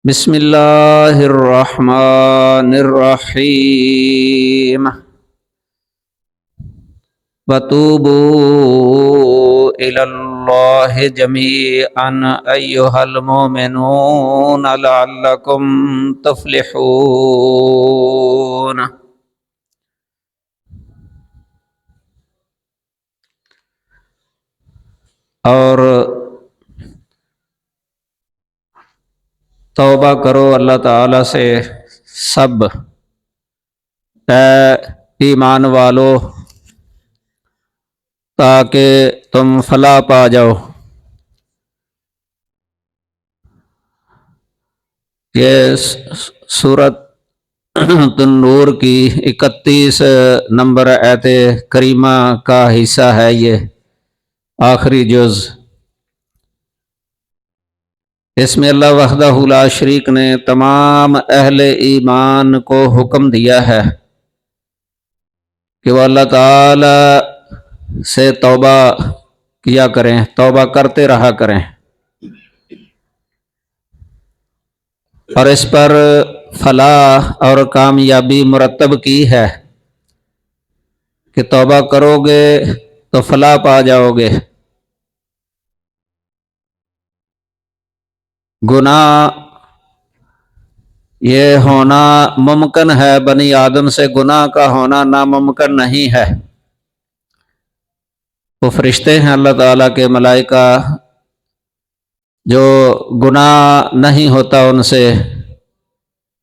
بسم اللہ الرحمن الرحیم وَتُوبُوا إِلَى اللَّهِ جَمِيعًا أَيُّهَا الْمُؤْمِنُونَ لَعَلَّكُمْ تُفْلِحُونَ۔ اور توبہ کرو اللہ تعالیٰ سے سب اے ایمان والو، تاکہ تم فلاح پا جاؤ۔ یہ سورۃ النور کی 31 نمبر آیت کریمہ کا حصہ ہے، یہ آخری جز۔ اس میں اللہ وحدہ لا شریک نے تمام اہل ایمان کو حکم دیا ہے کہ وہ اللہ تعالی سے توبہ کیا کریں، توبہ کرتے رہا کریں، اور اس پر فلاح اور کامیابی مرتب کی ہے کہ توبہ کرو گے تو فلاح پا جاؤ گے۔ گناہ یہ ہونا ممکن ہے، بنی آدم سے گناہ کا ہونا ناممکن نہیں ہے۔ وہ فرشتے ہیں اللہ تعالیٰ کے، ملائکہ، جو گناہ نہیں ہوتا ان سے،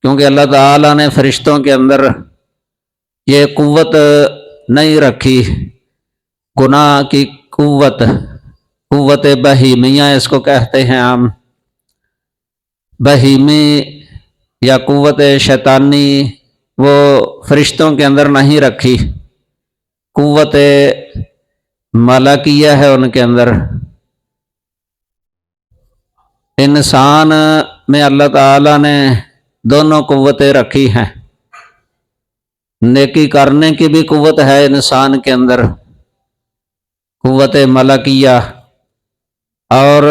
کیونکہ اللہ تعالیٰ نے فرشتوں کے اندر یہ قوت نہیں رکھی، گناہ کی قوت بہیمیہ اس کو کہتے ہیں ہم، بہیمی یا قوت شیطانی وہ فرشتوں کے اندر نہیں رکھی، قوت ملائکیہ ہے ان کے اندر۔ انسان میں اللہ تعالیٰ نے دونوں قوتیں رکھی ہیں، نیکی کرنے کی بھی قوت ہے انسان کے اندر، قوت ملائکیہ، اور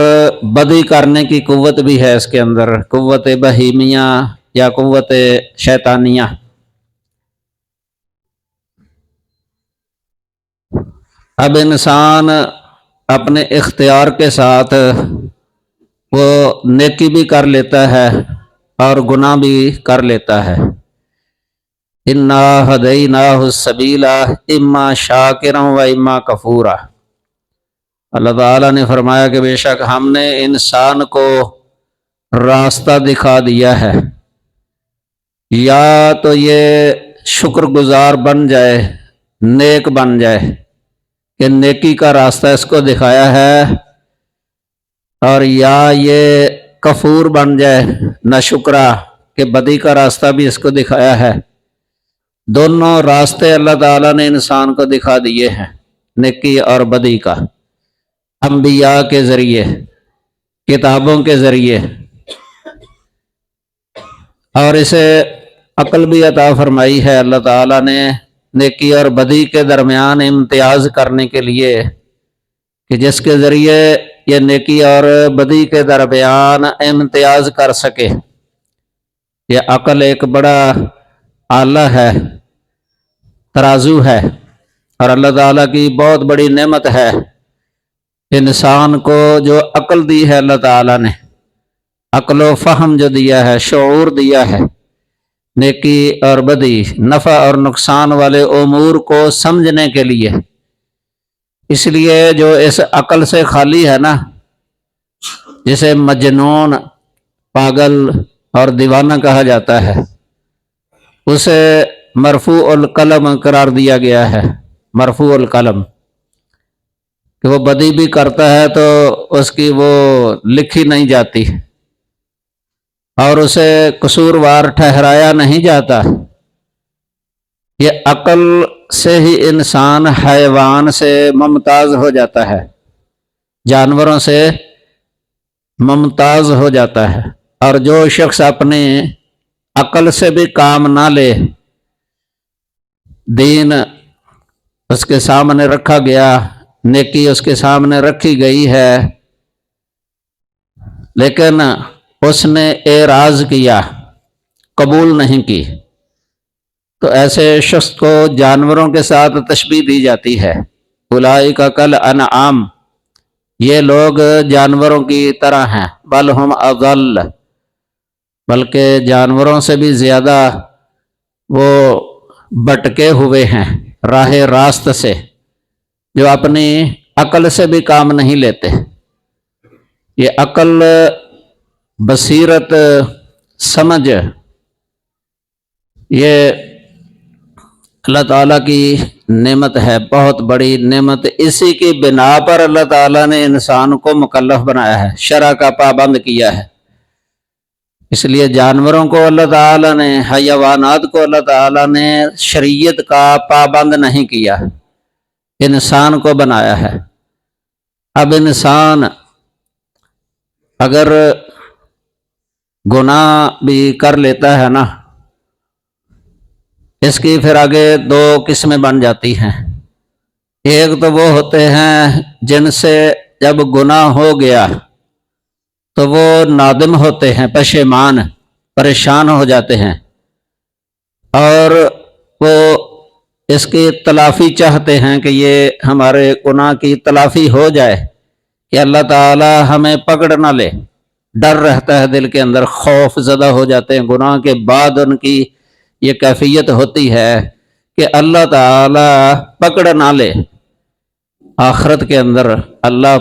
بدی کرنے کی قوت بھی ہے اس کے اندر، قوت بہیمیہ یا قوت شیطانیہ۔ اب انسان اپنے اختیار کے ساتھ وہ نیکی بھی کر لیتا ہے اور گناہ بھی کر لیتا ہے۔ اِنَّا هَدَيْنَاهُ السَّبِيلَ اِمَّا شَاكِرًا وَإِمَّا كَفُورًا۔ اللہ تعالیٰ نے فرمایا کہ بے شک ہم نے انسان کو راستہ دکھا دیا ہے، یا تو یہ شکر گزار بن جائے، نیک بن جائے کہ نیکی کا راستہ اس کو دکھایا ہے، اور یا یہ کفور بن جائے، ناشکرا کہ بدی کا راستہ بھی اس کو دکھایا ہے۔ دونوں راستے اللہ تعالیٰ نے انسان کو دکھا دیے ہیں، نیکی اور بدی کا، انبیاء کے ذریعے، کتابوں کے ذریعے، اور اسے عقل بھی عطا فرمائی ہے اللہ تعالیٰ نے نیکی اور بدی کے درمیان امتیاز کرنے کے لیے، کہ جس کے ذریعے یہ نیکی اور بدی کے درمیان امتیاز کر سکے۔ یہ عقل ایک بڑا آلہ ہے، ترازو ہے، اور اللہ تعالیٰ کی بہت بڑی نعمت ہے انسان کو جو عقل دی ہے اللہ تعالیٰ نے، عقل و فہم جو دیا ہے، شعور دیا ہے، نیکی اور بدی، نفع اور نقصان والے امور کو سمجھنے کے لیے۔ اس لیے جو اس عقل سے خالی ہے نا، جسے مجنون، پاگل اور دیوانہ کہا جاتا ہے، اسے مرفوع القلم قرار دیا گیا ہے، مرفوع القلم، کہ وہ بدی بھی کرتا ہے تو اس کی وہ لکھی نہیں جاتی اور اسے قصوروار ٹھہرایا نہیں جاتا۔ یہ عقل سے ہی انسان حیوان سے ممتاز ہو جاتا ہے، جانوروں سے ممتاز ہو جاتا ہے، اور جو شخص اپنے عقل سے بھی کام نہ لے، دین اس کے سامنے رکھا گیا، نیکی اس کے سامنے رکھی گئی ہے، لیکن اس نے اعراض کیا، قبول نہیں کی، تو ایسے شخص کو جانوروں کے ساتھ تشبیہ دی جاتی ہے۔ اولئک کالانعام، یہ لوگ جانوروں کی طرح ہیں، بل ہم اضل، بلکہ جانوروں سے بھی زیادہ وہ بٹکے ہوئے ہیں راہ راست سے، جو اپنی عقل سے بھی کام نہیں لیتے۔ یہ عقل، بصیرت، سمجھ، یہ اللہ تعالیٰ کی نعمت ہے، بہت بڑی نعمت۔ اسی کی بنا پر اللہ تعالیٰ نے انسان کو مکلف بنایا ہے، شرع کا پابند کیا ہے۔ اس لیے جانوروں کو اللہ تعالیٰ نے، حیوانات کو اللہ تعالیٰ نے شریعت کا پابند نہیں کیا، انسان کو بنایا ہے۔ اب انسان اگر گناہ بھی کر لیتا ہے نا، اس کی پھر آگے دو قسمیں بن جاتی ہیں۔ ایک تو وہ ہوتے ہیں جن سے جب گناہ ہو گیا تو وہ نادم ہوتے ہیں، پشیمان، پریشان ہو جاتے ہیں، اور وہ اس کی تلافی چاہتے ہیں کہ یہ ہمارے گناہ کی تلافی ہو جائے، کہ اللہ تعالی ہمیں پکڑ نہ لے۔ ڈر رہتا ہے دل کے اندر، خوف زدہ ہو جاتے ہیں۔ گناہ کے بعد ان کی یہ کیفیت ہوتی ہے کہ اللہ تعالی پکڑ نہ لے، آخرت کے اندر اللہ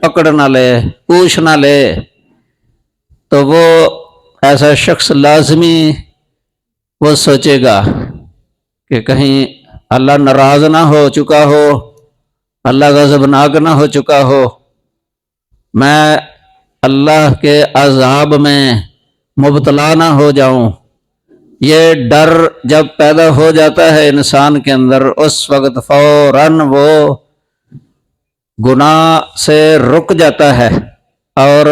پکڑ نہ لے، پوچھ نہ لے، تو وہ ایسا شخص لازمی وہ سوچے گا کہ کہیں اللہ ناراض نہ ہو چکا ہو، اللہ غضبناک نہ ہو چکا ہو، میں اللہ کے عذاب میں مبتلا نہ ہو جاؤں۔ یہ ڈر جب پیدا ہو جاتا ہے انسان کے اندر، اس وقت فوراً وہ گناہ سے رک جاتا ہے اور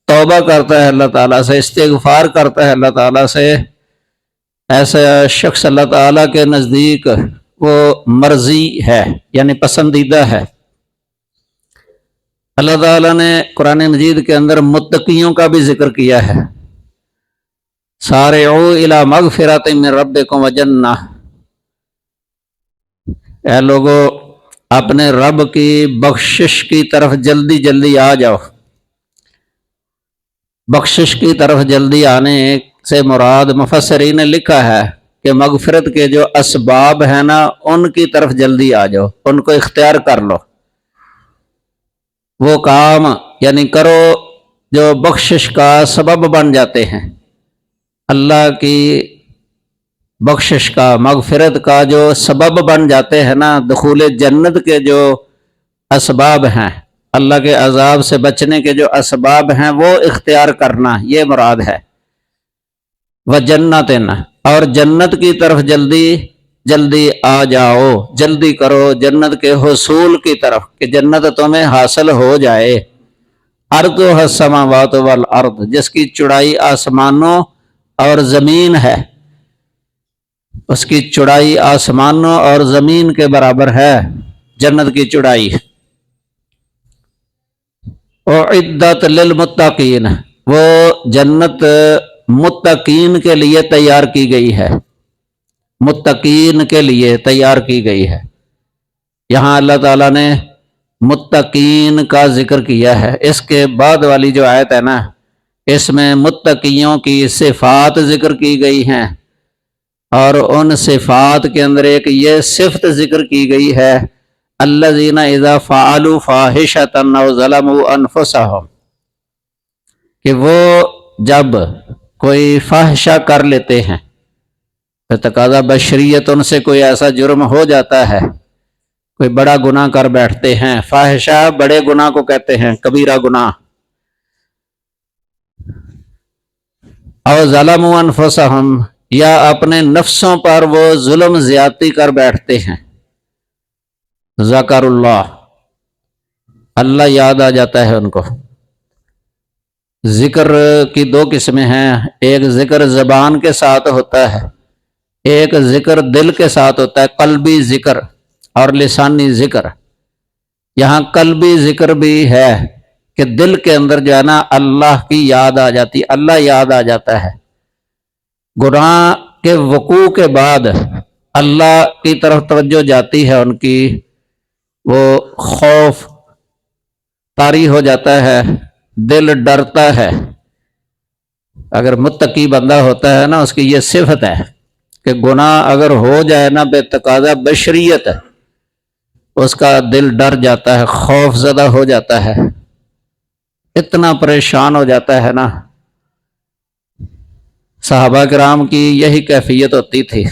توبہ کرتا ہے اللہ تعالیٰ سے، استغفار کرتا ہے اللہ تعالیٰ سے۔ ایسا شخص اللہ تعالیٰ کے نزدیک وہ مرضی ہے، یعنی پسندیدہ ہے۔ اللہ تعالیٰ نے قرآن مجید کے اندر متقیوں کا بھی ذکر کیا ہے، سارعوا الی مغفرۃ من ربکم وجنہ، اے لوگو اپنے رب کی بخشش کی طرف جلدی جلدی آ جاؤ۔ بخشش کی طرف جلدی آنے سے مراد مفسرین نے لکھا ہے کہ مغفرت کے جو اسباب ہیں نا، ان کی طرف جلدی آ جاؤ، ان کو اختیار کر لو، وہ کام یعنی کرو جو بخشش کا سبب بن جاتے ہیں۔ اللہ کی بخشش کا، مغفرت کا جو سبب بن جاتے ہیں نا، دخول جنت کے جو اسباب ہیں، اللہ کے عذاب سے بچنے کے جو اسباب ہیں، وہ اختیار کرنا، یہ مراد ہے۔ وجنت، اور جنت کی طرف جلدی جلدی آ جاؤ، جلدی کرو جنت کے حصول کی طرف، کہ جنت تمہیں حاصل ہو جائے۔ ارضها السماوات والارض، جس کی چوڑائی آسمانوں اور زمین ہے، اس کی چوڑائی آسمانوں اور زمین کے برابر ہے، جنت کی چوڑائی۔ اعدت للمتقین، وہ جنت متقین کے لیے تیار کی گئی ہے، متقین کے لیے تیار کی گئی ہے۔ یہاں اللہ تعالیٰ نے متقین کا ذکر کیا ہے۔ اس کے بعد والی جو آیت ہے نا، اس میں متقیوں کی صفات ذکر کی گئی ہیں، اور ان صفات کے اندر ایک یہ صفت ذکر کی گئی ہے، الذین اذا فعلوا فاحشۃ او ظلموا انفسهم، کہ وہ جب کوئی فاحشہ کر لیتے ہیں، تقاضا بشریت ان سے کوئی ایسا جرم ہو جاتا ہے، کوئی بڑا گناہ کر بیٹھتے ہیں، فاحشہ بڑے گناہ کو کہتے ہیں، کبیرہ گناہ، او ظلموا انفسهم، یا اپنے نفسوں پر وہ ظلم زیادتی کر بیٹھتے ہیں، ذکر اللہ یاد آ جاتا ہے ان کو۔ ذکر کی دو قسمیں ہیں، ایک ذکر زبان کے ساتھ ہوتا ہے، ایک ذکر دل کے ساتھ ہوتا ہے، قلبی ذکر اور لسانی ذکر۔ یہاں قلبی ذکر بھی ہے کہ دل کے اندر جو ہے نا اللہ کی یاد آ جاتی، اللہ یاد آ جاتا ہے۔ گناہ کے وقوع کے بعد اللہ کی طرف توجہ جاتی ہے ان کی، وہ خوف طاری ہو جاتا ہے، دل ڈرتا ہے۔ اگر متقی بندہ ہوتا ہے نا، اس کی یہ صفت ہے کہ گناہ اگر ہو جائے نا بے تقاضا بشریت، اس کا دل ڈر جاتا ہے، خوف زدہ ہو جاتا ہے، اتنا پریشان ہو جاتا ہے نا۔ صحابہ کرام کی یہی کیفیت ہوتی تھی۔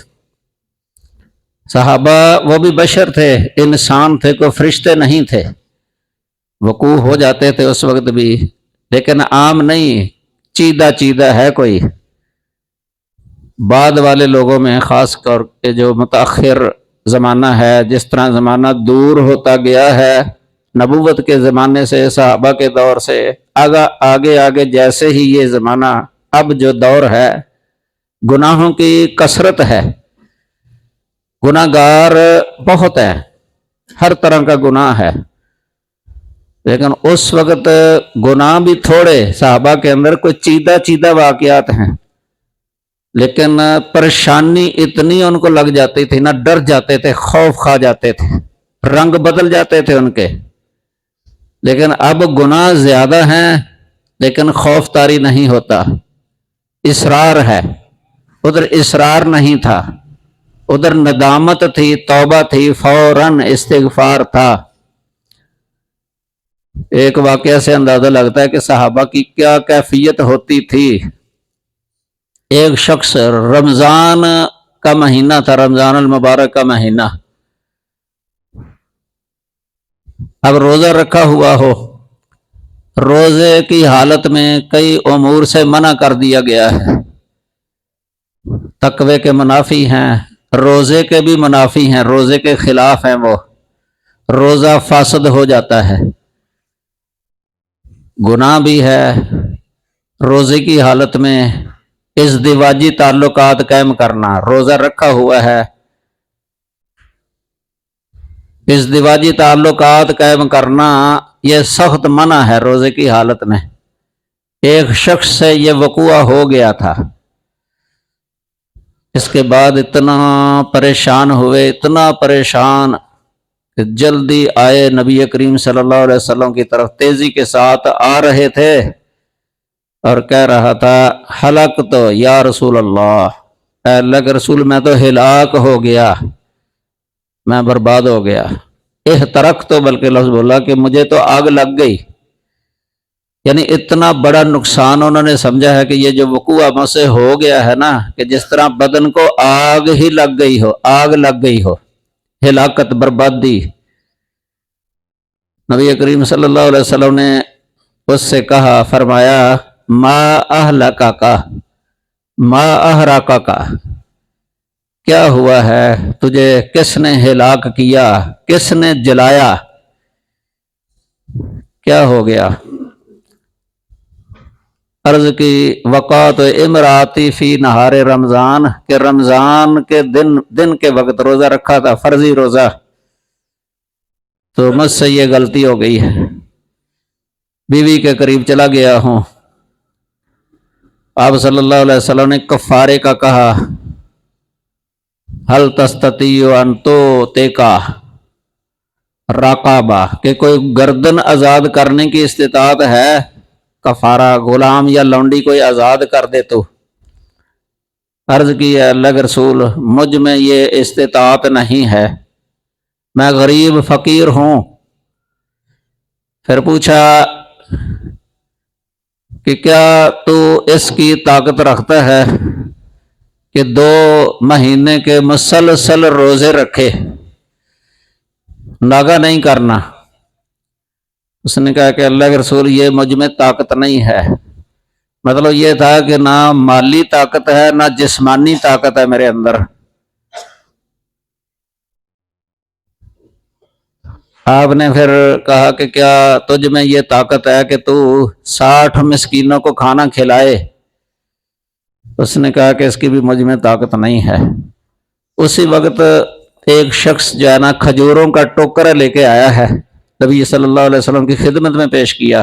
صحابہ وہ بھی بشر تھے، انسان تھے، کوئی فرشتے نہیں تھے، وقوع ہو جاتے تھے اس وقت بھی، لیکن عام نہیں، چیدہ چیدہ ہے کوئی۔ بعد والے لوگوں میں خاص کر کے جو متاخر زمانہ ہے، جس طرح زمانہ دور ہوتا گیا ہے نبوت کے زمانے سے، صحابہ کے دور سے آگے آگے جیسے ہی یہ زمانہ اب جو دور ہے، گناہوں کی کثرت ہے، گناہ گار بہت ہے، ہر طرح کا گناہ ہے، لیکن اس وقت گناہ بھی تھوڑے، صحابہ کے اندر کوئی چیدہ چیدہ واقعات ہیں، لیکن پریشانی اتنی ان کو لگ جاتی تھی نا، ڈر جاتے تھے، خوف کھا جاتے تھے، رنگ بدل جاتے تھے ان کے۔ لیکن اب گناہ زیادہ ہیں لیکن خوف طاری نہیں ہوتا، اصرار ہے۔ ادھر اصرار نہیں تھا، ادھر ندامت تھی، توبہ تھی، فوراً استغفار تھا۔ ایک واقعہ سے اندازہ لگتا ہے کہ صحابہ کی کیا کیفیت ہوتی تھی۔ ایک شخص، رمضان کا مہینہ تھا، رمضان المبارک کا مہینہ، اب روزہ رکھا ہوا ہو، روزے کی حالت میں کئی امور سے منع کر دیا گیا ہے، تقوی کے منافی ہیں، روزے کے بھی منافی ہیں، روزے کے خلاف ہیں، وہ روزہ فاسد ہو جاتا ہے، گناہ بھی ہے، روزے کی حالت میں ازدواجی تعلقات قائم کرنا، روزہ رکھا ہوا ہے، ازدواجی تعلقات قائم کرنا یہ سخت منع ہے روزے کی حالت میں۔ ایک شخص سے یہ وقوع ہو گیا تھا، اس کے بعد اتنا پریشان ہوئے، اتنا پریشان کہ جلدی آئے نبی کریم صلی اللہ علیہ وسلم کی طرف، تیزی کے ساتھ آ رہے تھے اور کہہ رہا تھا، ہلاک تو یا رسول اللہ، اے اللہ کے رسول میں تو ہلاک ہو گیا، میں برباد ہو گیا۔ احترق تو بلکہ لفظ بولا کہ مجھے تو آگ لگ گئی، یعنی اتنا بڑا نقصان انہوں نے سمجھا ہے کہ یہ جو وقوع مجھ سے ہو گیا ہے نا، کہ جس طرح بدن کو آگ ہی لگ گئی ہو، آگ لگ گئی ہو، ہلاکت، بربادی۔ نبی کریم صلی اللہ علیہ وسلم نے اس سے کہا، فرمایا، ما اہلکا کا، ما احرقا کا، کیا ہوا ہے تجھے، کس نے ہلاک کیا، کس نے جلایا، کیا ہو گیا؟ عرض کی، وقات امراتی فی نہار رمضان، کہ رمضان کے دن کے وقت روزہ رکھا تھا، فرضی روزہ، تو مجھ سے یہ غلطی ہو گئی ہے، بیوی کے قریب چلا گیا ہوں۔ آپ صلی اللہ علیہ وسلم نے کفارے کا کہا، حل تستطیع ان توتیکا رقابہ، کہ کوئی گردن آزاد کرنے کی استطاعت ہے، کفارہ غلام یا لونڈی کوئی آزاد کر دے تو۔ عرض کی، اللہ کے رسول مجھ میں یہ استطاعت نہیں ہے، میں غریب فقیر ہوں۔ پھر پوچھا کہ کیا تو اس کی طاقت رکھتا ہے کہ 2 مہینے کے مسلسل روزے رکھے، ناغہ نہیں کرنا؟ اس نے کہا کہ اللہ کے رسول یہ مجھ میں طاقت نہیں ہے۔ مطلب یہ تھا کہ نہ مالی طاقت ہے نہ جسمانی طاقت ہے میرے اندر۔ آپ نے پھر کہا کہ کیا تجھ میں یہ طاقت ہے کہ تو 60 مسکینوں کو کھانا کھلائے؟ اس نے کہا کہ اس کی بھی مجھ میں طاقت نہیں ہے۔ اسی وقت ایک شخص جو ہے نا کھجوروں کا ٹوکرا لے کے آیا ہے، نبی صلی اللہ علیہ وسلم کی خدمت میں پیش کیا،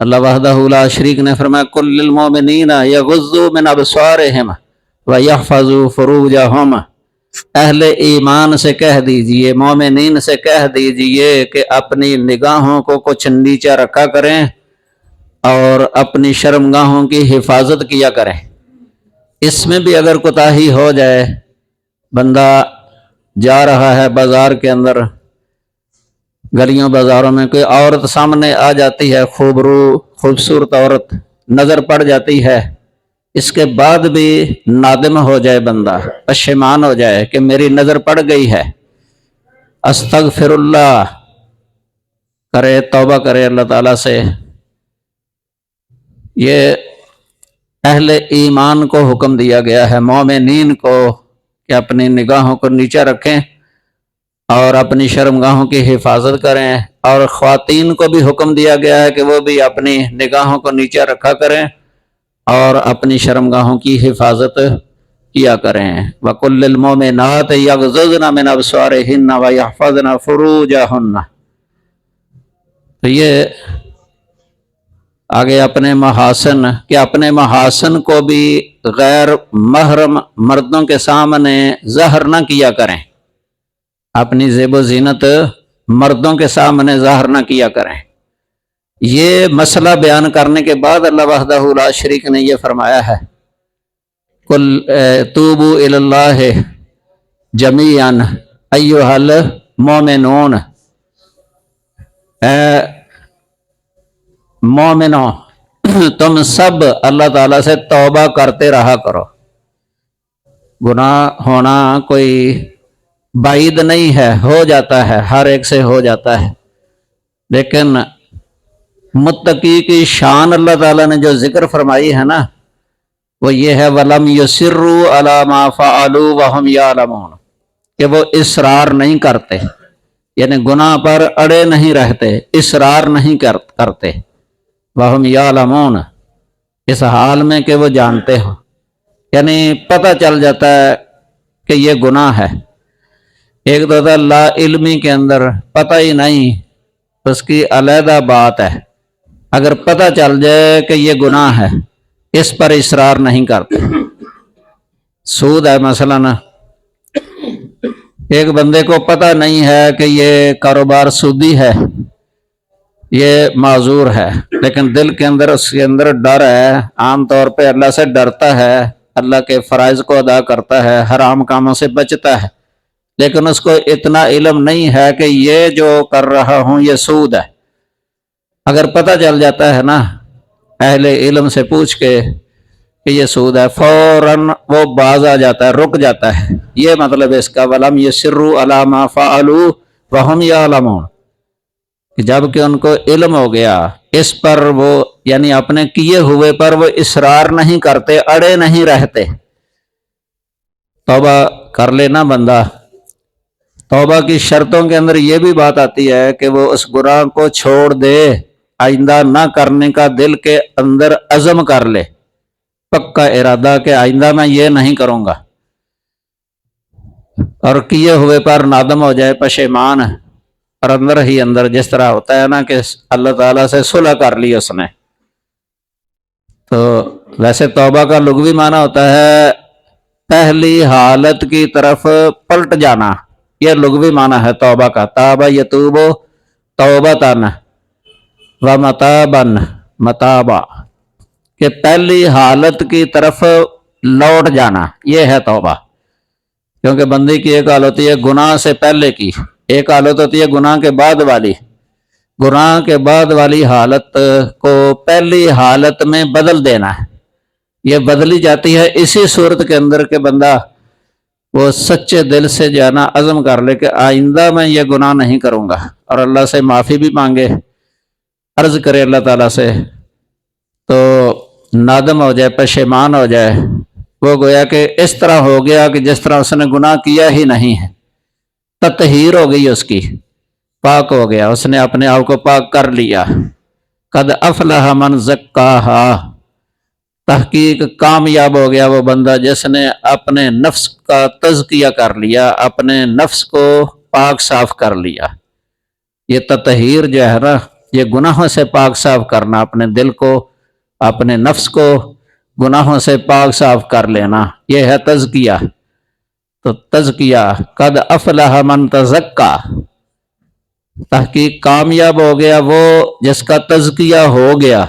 اللہ وحدہ لا شریک نے فرمایا قل للمؤمنین یغضوا من ابصارہم ویحفظوا فروجہم، اہل ایمان سے کہہ دیجئے، مومنین سے کہہ دیجئے کہ اپنی نگاہوں کو کچھ نیچا رکھا کریں اور اپنی شرمگاہوں کی حفاظت کیا کریں۔ اس میں بھی اگر کوتاہی ہو جائے، بندہ جا رہا ہے بازار کے اندر، گلیوں بازاروں میں کوئی عورت سامنے آ جاتی ہے، خوبصورت عورت نظر پڑ جاتی ہے، اس کے بعد بھی نادم ہو جائے، بندہ پشیمان ہو جائے کہ میری نظر پڑ گئی ہے، استغفر اللہ کرے، توبہ کرے اللہ تعالیٰ سے۔ یہ اہل ایمان کو حکم دیا گیا ہے، مومنین کو، کہ اپنی نگاہوں کو نیچا رکھیں اور اپنی شرمگاہوں کی حفاظت کریں، اور خواتین کو بھی حکم دیا گیا ہے کہ وہ بھی اپنی نگاہوں کو نیچا رکھا کریں اور اپنی شرمگاہوں کی حفاظت کیا کریں۔ وَقُلْ لِلْمُؤْمِنَاتِ يَغْضُضْنَ مِنْ أَبْصَارِهِنَّ وَيَحْفَظْنَ فُرُوجَهُنَّ۔ تو یہ آگے اپنے محاسن، کہ اپنے محاسن کو بھی غیر محرم مردوں کے سامنے ظاہر نہ کیا کریں، اپنی زیب و زینت مردوں کے سامنے ظاہر نہ کیا کریں۔ یہ مسئلہ بیان کرنے کے بعد اللہ وحدہ لا شریک نے یہ فرمایا ہے قل توبوا الی اللہ جمیعا ایھا المؤمنون، اے مومنوں تم سب اللہ تعالیٰ سے توبہ کرتے رہا کرو۔ گناہ ہونا کوئی بعید نہیں ہے، ہو جاتا ہے، ہر ایک سے ہو جاتا ہے، لیکن متقی کی شان اللہ تعالیٰ نے جو ذکر فرمائی ہے نا، وہ یہ ہے وَلَمْ يُصِرُّوا عَلَى مَا فَعَلُوا وَهُمْ يَعْلَمُونَ، کہ وہ اصرار نہیں کرتے، یعنی گناہ پر اڑے نہیں رہتے، اصرار نہیں کرتے، وَهُمْ يَعْلَمُونَ، اس حال میں کہ وہ جانتے ہو، یعنی پتہ چل جاتا ہے کہ یہ گناہ ہے۔ ایک تو ہوتا ہے لا علمی کے اندر پتہ ہی نہیں، اس کی علیحدہ بات ہے، اگر پتہ چل جائے کہ یہ گناہ ہے، اس پر اصرار نہیں کرتے۔ سود ہے مثلا، ایک بندے کو پتہ نہیں ہے کہ یہ کاروبار سودی ہے، یہ معذور ہے، لیکن دل کے اندر اس کے اندر ڈر ہے، عام طور پہ اللہ سے ڈرتا ہے، اللہ کے فرائض کو ادا کرتا ہے، حرام کاموں سے بچتا ہے، لیکن اس کو اتنا علم نہیں ہے کہ یہ جو کر رہا ہوں یہ سود ہے۔ اگر پتہ چل جاتا ہے نا اہل علم سے پوچھ کے کہ یہ سود ہے، فوراً وہ باز آ جاتا ہے، رک جاتا ہے۔ یہ مطلب اس کا وَلَمْ يُصِرُّوا عَلَى مَا فَعَلُوا وَهُمْ يَعْلَمُونَ، کہ جب کہ ان کو علم ہو گیا اس پر، وہ یعنی اپنے کیے ہوئے پر وہ اصرار نہیں کرتے، اڑے نہیں رہتے۔ توبہ کر لینا بندہ، توبہ کی شرطوں کے اندر یہ بھی بات آتی ہے کہ وہ اس گناہ کو چھوڑ دے، آئندہ نہ کرنے کا دل کے اندر عزم کر لے، پکا ارادہ کہ آئندہ میں یہ نہیں کروں گا، اور کیے ہوئے پر نادم ہو جائے، پشیمان، اور اندر ہی اندر جس طرح ہوتا ہے نا کہ اللہ تعالیٰ سے صلح کر لی اس نے۔ تو ویسے توبہ کا لغوی معنی ہوتا ہے پہلی حالت کی طرف پلٹ جانا، یہ لغوی معنی ہے توبہ کا، تابہ یتوب توبتاً و متاباً متابا، کہ پہلی حالت کی طرف لوٹ جانا، یہ ہے توبہ۔ کیونکہ بندے کی ایک حالت ہوتی ہے گناہ سے پہلے کی، ایک حالت ہوتی ہے گناہ کے بعد والی، گناہ کے بعد والی حالت کو پہلی حالت میں بدل دینا ہے۔ یہ بدلی جاتی ہے اسی صورت کے اندر کہ بندہ وہ سچے دل سے جانا عزم کر لے کہ آئندہ میں یہ گناہ نہیں کروں گا، اور اللہ سے معافی بھی مانگے، عرض کرے اللہ تعالیٰ سے، تو نادم ہو جائے، پشیمان ہو جائے، وہ گویا کہ اس طرح ہو گیا کہ جس طرح اس نے گناہ کیا ہی نہیں ہے، تطہیر ہو گئی اس کی، پاک ہو گیا، اس نے اپنے آپ کو پاک کر لیا۔ قد افلح من زکاہا، تحقیق کامیاب ہو گیا وہ بندہ جس نے اپنے نفس کا تزکیہ کر لیا، اپنے نفس کو پاک صاف کر لیا۔ یہ تطہیر جو ہے نا، یہ گناہوں سے پاک صاف کرنا، اپنے دل کو، اپنے نفس کو گناہوں سے پاک صاف کر لینا، یہ ہے تزکیہ۔ تو تزکیہ، قد افلح من تزکا، تحقیق کامیاب ہو گیا وہ جس کا تزکیہ ہو گیا۔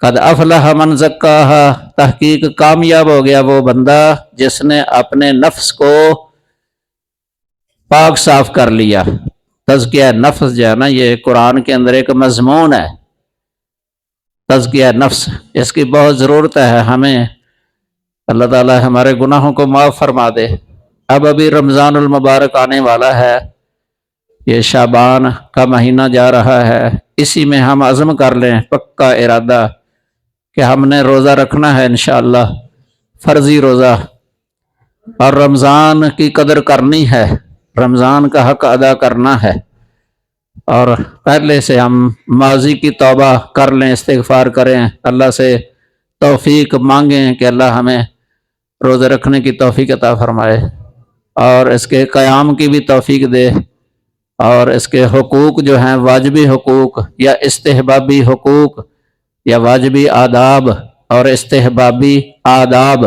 قد افلح من زکاہا، تحقیق کامیاب ہو گیا وہ بندہ جس نے اپنے نفس کو پاک صاف کر لیا۔ تزکیہ نفس جو ہے نا، یہ قرآن کے اندر ایک مضمون ہے، تزکیہ نفس، اس کی بہت ضرورت ہے ہمیں۔ اللہ تعالی ہمارے گناہوں کو معاف فرما دے۔ اب ابھی رمضان المبارک آنے والا ہے، یہ شعبان کا مہینہ جا رہا ہے، اسی میں ہم عزم کر لیں، پکا ارادہ کہ ہم نے روزہ رکھنا ہے انشاءاللہ، فرضی روزہ، اور رمضان کی قدر کرنی ہے، رمضان کا حق ادا کرنا ہے، اور پہلے سے ہم ماضی کی توبہ کر لیں، استغفار کریں، اللہ سے توفیق مانگیں کہ اللہ ہمیں روزہ رکھنے کی توفیق عطا فرمائے، اور اس کے قیام کی بھی توفیق دے، اور اس کے حقوق جو ہیں، واجبی حقوق یا استحبابی حقوق یا واجبی آداب اور استحبابی آداب،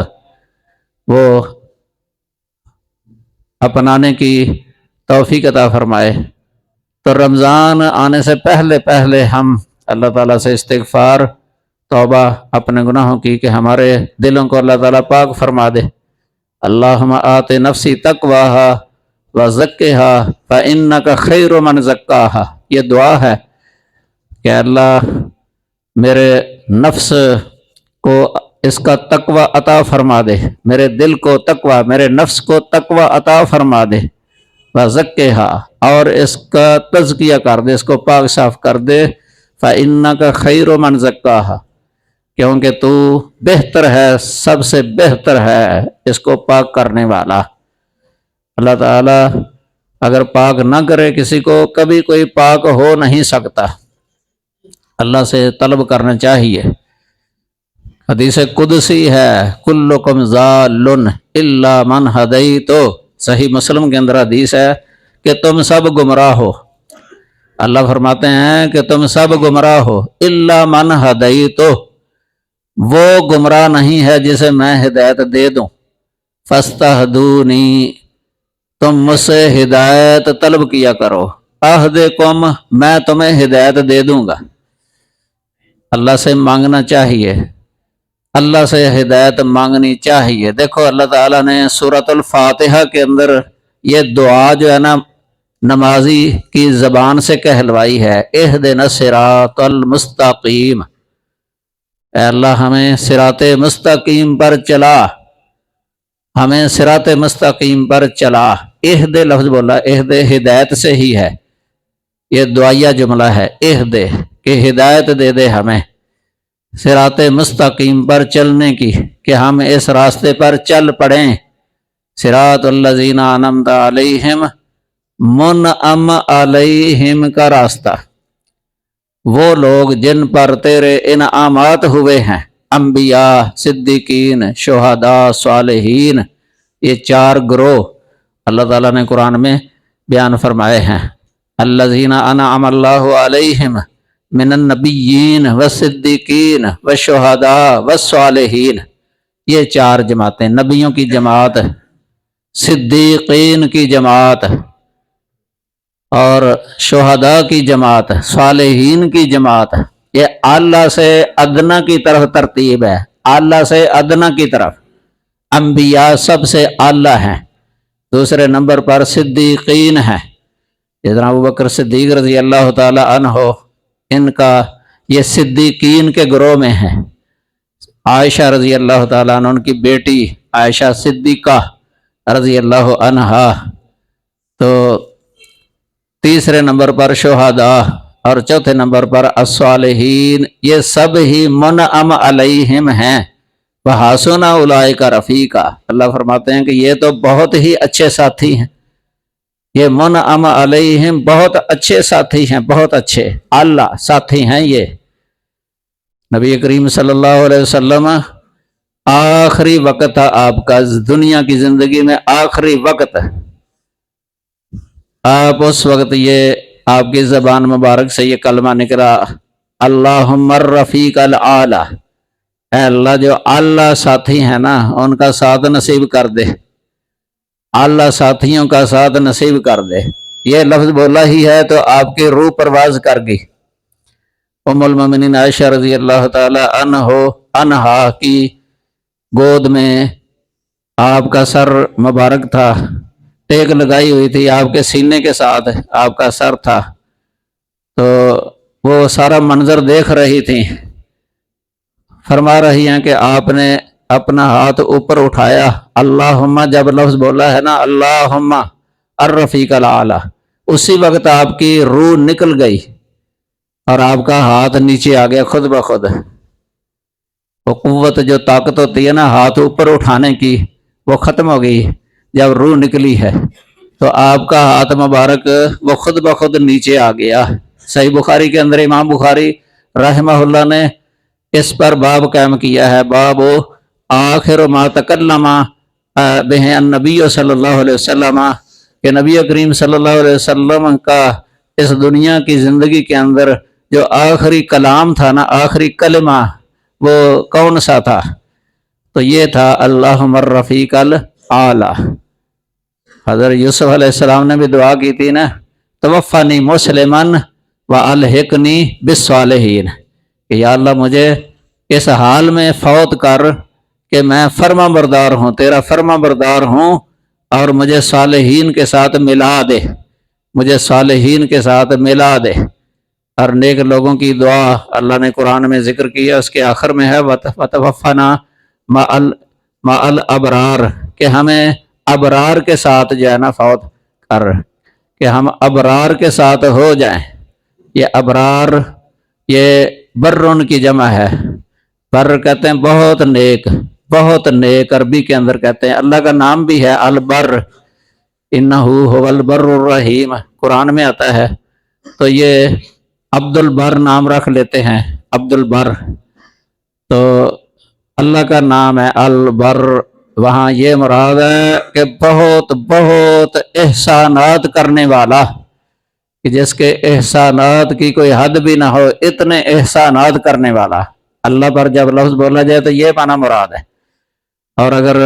وہ اپنانے کی توفیق عطا فرمائے۔ تو رمضان آنے سے پہلے پہلے ہم اللہ تعالیٰ سے استغفار، توبہ اپنے گناہوں کی، کہ ہمارے دلوں کو اللہ تعالیٰ پاک فرما دے۔ اللہم آت نفسی تقواہا وزکھا فإنک خیر من زکاہا، یہ دعا ہے کہ اللہ میرے نفس کو اس کا تقوی عطا فرما دے، میرے دل کو تقوی، میرے نفس کو تقوی عطا فرما دے، وزکھا، اور اس کا تزکیہ کر دے، اس کو پاک صاف کر دے، فإنک خیر من زکاہا، کیونکہ تو بہتر ہے، سب سے بہتر ہے اس کو پاک کرنے والا۔ اللہ تعالیٰ اگر پاک نہ کرے کسی کو، کبھی کوئی پاک ہو نہیں سکتا، اللہ سے طلب کرنا چاہیے۔ حدیث قدسی ہے، کلکم ضال الا من ہدیت، صحیح مسلم کے اندر حدیث ہے کہ تم سب گمراہ ہو، اللہ فرماتے ہیں کہ تم سب گمراہ ہو، الا من ہدیت، وہ گمراہ نہیں ہے جسے میں ہدایت دے دوں، فاستہدونی، تم مجھ سے ہدایت طلب کیا کرو، اہدکم، میں تمہیں ہدایت دے دوں گا۔ اللہ سے مانگنا چاہیے، اللہ سے ہدایت مانگنی چاہیے۔ دیکھو اللہ تعالیٰ نے سورۃ الفاتحہ کے اندر یہ دعا جو ہے نا، نمازی کی زبان سے کہلوائی ہے، اہدنا الصراط المستقیم، اے اللہ ہمیں صراط مستقیم پر چلا، ہمیں صراط مستقیم پر چلا۔ اہد لفظ بولا، اہد ہدایت سے ہی ہے، یہ دعائیہ جملہ ہے، اہد کہ ہدایت دے دے ہمیں صراط مستقیم پر چلنے کی، کہ ہم اس راستے پر چل پڑیں، صراط الذین انعمت علیہم، منعم علیہم کا راستہ، وہ لوگ جن پر تیرے انعامات ہوئے ہیں، انبیاء، صدیقین، شہداء، صالحین، یہ چار گروہ اللہ تعالیٰ نے قرآن میں بیان فرمائے ہیں۔ الذین انعم اللہ علیہم من النبیین والصدیقین والشہداء والصالحین، یہ چار جماعتیں، نبیوں کی جماعت، صدیقین کی جماعت، اور شہداء کی جماعت، صالحین کی جماعت، یہ اعلیٰ سے ادنا کی طرف ترتیب ہے، اعلیٰ سے ادنا کی طرف۔ انبیاء سب سے اعلیٰ ہیں، دوسرے نمبر پر صدیقین ہیں، جناب ابوبکر صدیق رضی اللہ تعالی عنہ، ان کا یہ صدیقین کے گروہ میں ہیں۔ عائشہ رضی اللہ تعالیٰ عنہ، ان کی بیٹی عائشہ صدیقہ رضی اللہ عنہا، تو تیسرے نمبر پر شہداء، اور چوتھے نمبر پر الصالحین، یہ سب ہی منعم علیہم ہیں، وحسن اولئک رفیقا، اللہ فرماتے ہیں کہ یہ تو بہت ہی اچھے ساتھی ہیں، یہ منعم علیہم بہت اچھے ساتھی ہیں، بہت اچھے اعلیٰ ساتھی ہیں۔ یہ نبی کریم صلی اللہ علیہ وسلم آخری وقت تھا آپ کا، دنیا کی زندگی میں آخری وقت، آپ اس وقت یہ آپ کی زبان مبارک سے یہ کلمہ نکلا، اللہم الرفیق العالی، اے اللہ جو اعلیٰ ساتھی ہیں نا ان کا ساتھ نصیب کر دے، اعلیٰ ساتھیوں کا ساتھ نصیب کر دے۔ یہ لفظ بولا ہی ہے تو آپ کی روح پرواز کر گئی۔ ام المومنین عائشہ رضی اللہ تعالی عنہا کی گود میں آپ کا سر مبارک تھا، ٹیک لگائی ہوئی تھی، آپ کے سینے کے ساتھ آپ کا سر تھا، تو وہ سارا منظر دیکھ رہی تھی، فرما رہی ہیں کہ آپ نے اپنا ہاتھ اوپر اٹھایا، اللہم جب لفظ بولا ہے نا اللہم الرفیق العالی، اسی وقت آپ کی روح نکل گئی اور آپ کا ہاتھ نیچے آ گیا خود بخود۔ وہ قوت جو طاقت ہوتی ہے نا ہاتھ اوپر اٹھانے کی وہ ختم ہو گئی جب روح نکلی ہے، تو آپ کا ہاتھ مبارک وہ خود بخود نیچے آ گیا۔ صحیح بخاری کے اندر امام بخاری رحمہ اللہ نے اس پر باب قائم کیا ہے، باب آخر ما تکلم بہ النبی صلی اللہ علیہ وسلم، کہ نبی کریم صلی اللہ علیہ وسلم کا اس دنیا کی زندگی کے اندر جو آخری کلام تھا نا، آخری کلمہ وہ کون سا تھا؟ تو یہ تھا اللہم الرفیق العالی۔ حضرت یوسف علیہ السلام نے بھی دعا کی تھی نا، توفنی مسلمن والحقنی بالصالحین، کہ یا اللہ مجھے اس حال میں فوت کر کہ میں فرما بردار ہوں، تیرا فرما بردار ہوں، اور مجھے صالحین کے ساتھ ملا دے، مجھے صالحین کے ساتھ ملا دے۔ اور نیک لوگوں کی دعا اللہ نے قرآن میں ذکر کیا، اس کے آخر میں ہے وَتَوَفَّنَا مَعَ الْأَبْرَارِ، کہ ہمیں ابرار کے ساتھ جو ہے نا فوت کر، کہ ہم ابرار کے ساتھ ہو جائیں۔ یہ ابرار یہ برن کی جمع ہے، بر کہتے ہیں بہت نیک، بہت نیک، عربی کے اندر کہتے ہیں۔ اللہ کا نام بھی ہے البر، انہ هو البر الرحیم، قرآن میں آتا ہے۔ تو یہ عبد البر نام رکھ لیتے ہیں، عبد البر، تو اللہ کا نام ہے البر۔ وہاں یہ مراد ہے کہ بہت بہت احسانات کرنے والا، کہ جس کے احسانات کی کوئی حد بھی نہ ہو، اتنے احسانات کرنے والا۔ اللہ پر جب لفظ بولا جائے تو یہ معنی مراد ہے، اور اگر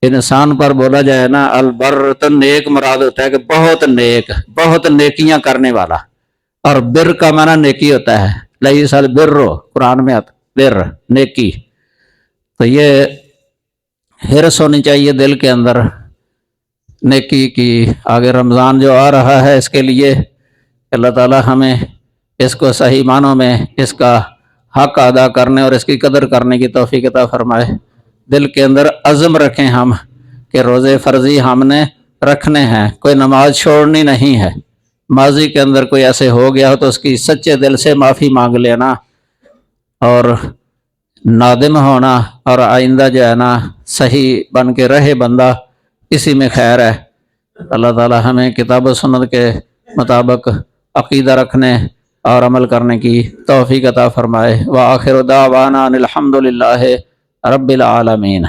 انسان پر بولا جائے نا البر تو نیک مراد ہوتا ہے، کہ بہت نیک، بہت نیکیاں کرنے والا۔ اور بر کا معنی نیکی ہوتا ہے، لیس البر قرآن میں آتا بر، نیکی۔ تو یہ حرص ہونی چاہیے دل کے اندر نیکی کی۔ آگے رمضان جو آ رہا ہے اس کے لیے اللہ تعالی ہمیں اس کو صحیح معنوں میں اس کا حق ادا کرنے اور اس کی قدر کرنے کی توفیق عطا فرمائے۔ دل کے اندر عزم رکھیں ہم کہ روزے فرضی ہم نے رکھنے ہیں، کوئی نماز چھوڑنی نہیں ہے۔ ماضی کے اندر کوئی ایسے ہو گیا ہو تو اس کی سچے دل سے معافی مانگ لینا اور نادم ہونا، اور آئندہ جو ہے نا صحیح بن کے رہے بندہ، اسی میں خیر ہے۔ اللہ تعالی ہمیں کتاب و سنت کے مطابق عقیدہ رکھنے اور عمل کرنے کی توفیق عطا فرمائے۔ وآخر دعوانا الحمد للہ رب العالمین۔